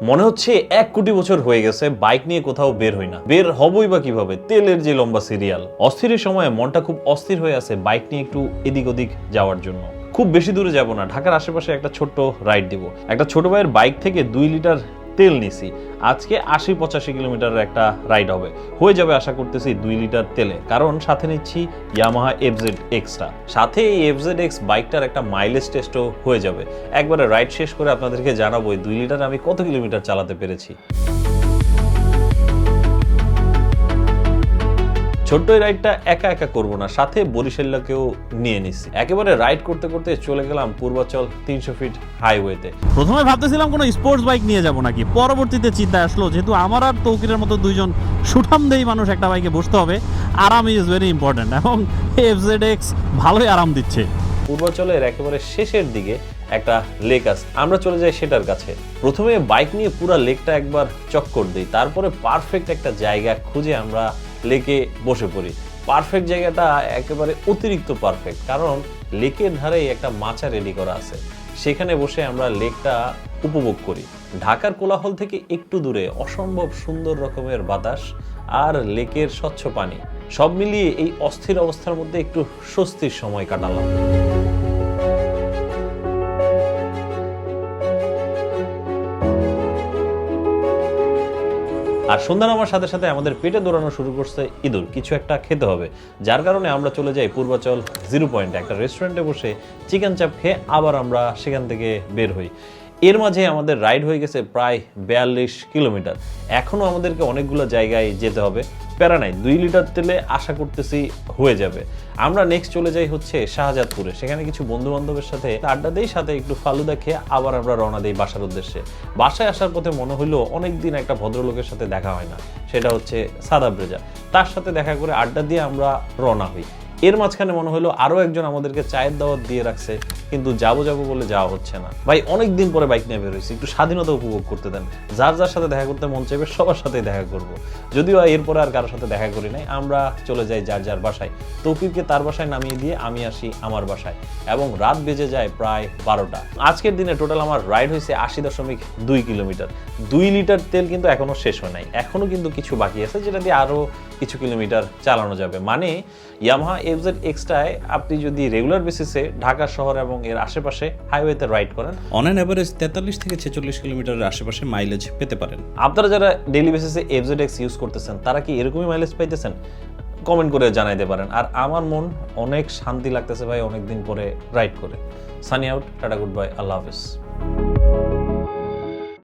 মনে হচ্ছে 1 কোটি বছর হয়ে গেছে বাইক নিয়ে কোথাও বের হই না। বের হবই বা কিভাবে? তেলের যে লম্বা সিরিয়াল। অস্থিরের সময় মনটা খুব অস্থির হয়ে আছে বাইক নিয়ে একটু এদিক ওদিক যাওয়ার জন্য। খুব বেশি দূরে যাব না, ঢাকার আশেপাশে একটা ছোট্ট রাইড দিব। একটা ছোট ভাইয়ের বাইক থেকে 2 লিটার তেল নিছি। আজকে 80-85 কিলোমিটারের একটা রাইড হবে, হয়ে যাবে আশা করতেছি 2 লিটার তেলে। কারণ সাথে নিচ্ছি ইয়ামাহা FZX টা, সাথে এই FZX বাইকটার একটা মাইলেজ টেস্টও হয়ে যাবে। একবারে রাইড শেষ করে আপনাদেরকে জানাবো 2 লিটার আমি কত কিলোমিটার চালাতে পেরেছি। ছোট্ট এই রাইডটা একা একা করবো না, সাথে বরিশালকেও নিয়ে নিচ্ছি। একেবারে রাইড করতে করতে চলে গেলাম পূর্বাচল 300 ফিট হাইওয়েতে। প্রথমে ভাবতেছিলাম কোনো স্পোর্টস বাইক নিয়ে যাব নাকি, পরবর্তীতে চিন্তা আসলো যেহেতু আমার আর তৌকিরের মতো দুইজন সুঠামদেহী মানুষ একটা বাইকে বসতে হবে, আরাম ইজ ভেরি ইম্পর্টেন্ট এবং FZX ভালোই আরাম দিচ্ছে। পূর্বাচলের একেবারে শেষের দিকে একটা লেক আছে, আমরা চলে যাই সেটার কাছে। প্রথমে বাইক নিয়ে পুরো লেকটা একবার চক্কর দিই, তারপরে পারফেক্ট একটা জায়গা খুঁজে আমরা লেকে বসে পড়ি। পারফেক্ট জায়গাটা একেবারে অতিরিক্ত পারফেক্ট, কারণ লেকের ধারেই একটা মাচা রেডি করা আছে। সেখানে বসে আমরা লেকটা উপভোগ করি। ঢাকার কোলাহল থেকে একটু দূরে অসম্ভব সুন্দর রকমের বাতাস আর লেকের স্বচ্ছ পানি, সব মিলিয়ে এই অস্থির অবস্থার মধ্যে একটু স্বস্তির সময় কাটালাম। আর সন্ধ্যা নামার সাথে সাথে আমাদের পেটে দৌড়ানো শুরু করছে ইঁদুর, কিছু একটা খেতে হবে। যার কারণে আমরা চলে যাই পূর্বাচল 0 পয়েন্টে একটা রেস্টুরেন্টে বসে চিকেন চাপ খেয়ে আবার আমরা সেখান থেকে বের হই। এর মাঝে আমাদের রাইড হয়ে গেছে প্রায় 42 কিলোমিটার। এখনও আমাদেরকে অনেকগুলো জায়গায় যেতে হবে, প্যারা নাই, 2 লিটার তেলে আশা করতেছি হয়ে যাবে। আমরা নেক্সট চলে যাই হচ্ছে শাহজাদপুরে, সেখানে কিছু বন্ধু বান্ধবের সাথে আড্ডা দেই, সাথে একটু ফালুদা খেয়ে আবার আমরা রওনা দিই বাসার উদ্দেশ্যে। বাসায় আসার পথে মনে হইলো অনেকদিন একটা ভদ্রলোকের সাথে দেখা হয় না, সেটা হচ্ছে সাদাব রেজা। তার সাথে দেখা করে আড্ডা দিয়ে আমরা রওনা হই। এর মাঝখানে মনে হলো আরো একজন আমাদেরকে চায়ের দাওয়াত দিয়ে রাখছে, কিন্তু যাবো যাবো বলে যাওয়া হচ্ছে না। ভাই অনেকদিন পরে বাইক নিয়ে বের হয়েছি, একটু স্বাধীনতা উপভোগ করতে দেন। যার যার সাথে দেখা করতে মন চাইবে সবার সাথেই দেখা করব। যদিও এরপরে আর কারোর সাথে দেখা করি নাই, আমরা চলে যাই যার যার বাসায়। তৌকিরকে তার বাসায় নামিয়ে দিয়ে আমি আসি আমার বাসায়, এবং রাত বেজে যায় প্রায় 12টা। আজকের দিনে টোটাল আমার রাইড হয়েছে 80.2 কিলোমিটার। 2 লিটার তেল কিন্তু এখনো শেষ হয় নাই, এখনো কিন্তু কিছু বাকি আছে, যেটা দিয়ে আরো কিছু কিলোমিটার চালানো যাবে। মানে ইয়ামাহা FZX টায় আপনি যদি রেগুলার বেসিসে ঢাকা শহর এবং এর আশেপাশে হাইওয়েতে রাইড করেন, অন অ্যান অ্যাভারেজ 43 থেকে 46 কিলোমিটারের আশেপাশে মাইলেজ পেতে পারেন। আপনারা যারা ডেইলি বেসিসে FZX ইউজ করতেছেন তারা কি এরকমই মাইলেজ পাইতেছেন? কমেন্ট করে জানাইতে পারেন। আর আমার মন অনেক শান্তি লাগতেছে ভাই অনেকদিন পরে রাইড করে। Sunny out, tata, good bye, আল্লাহ হাফেজ।